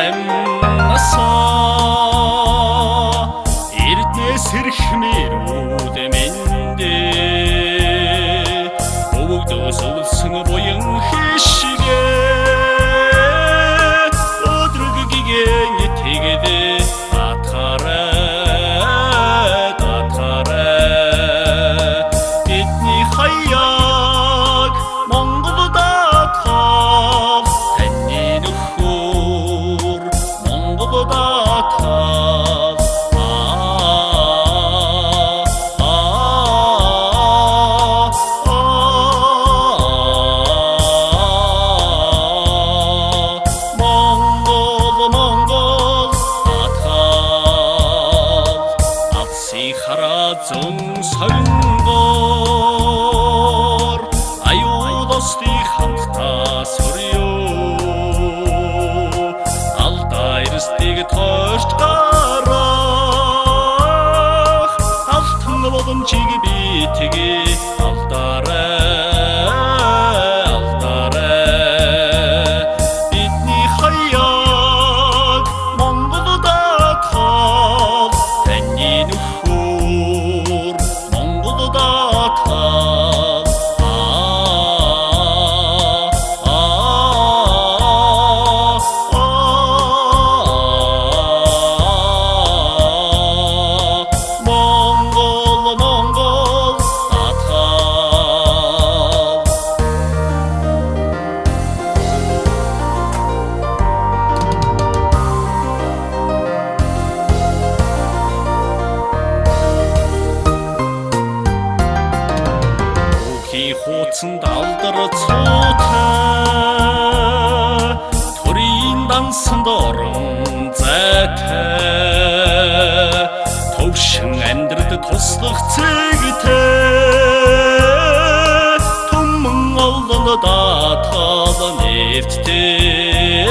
эмнаса эрдэнэ сэрхмэрүүд миндэ өвөгдөөс өвлсөн буян хишгэ өдрөггийгэн тэгэдэ атхараа бидний хаяг Монголда тав таны нөхөр Монголда тав Зон согнгоор аюу достыг хамтдаа сөрөө алдаа эрсдийг тойрч гарах алтан боломжийг битгий алдараа бидний хаяг Монголда тав таны нөхөр Монголда тав хууцанд алдарцуутай төрийн дансанд орон зайтай төвшин амьдрал туслах цэгтэй түмэн олонд даатал нэрттэй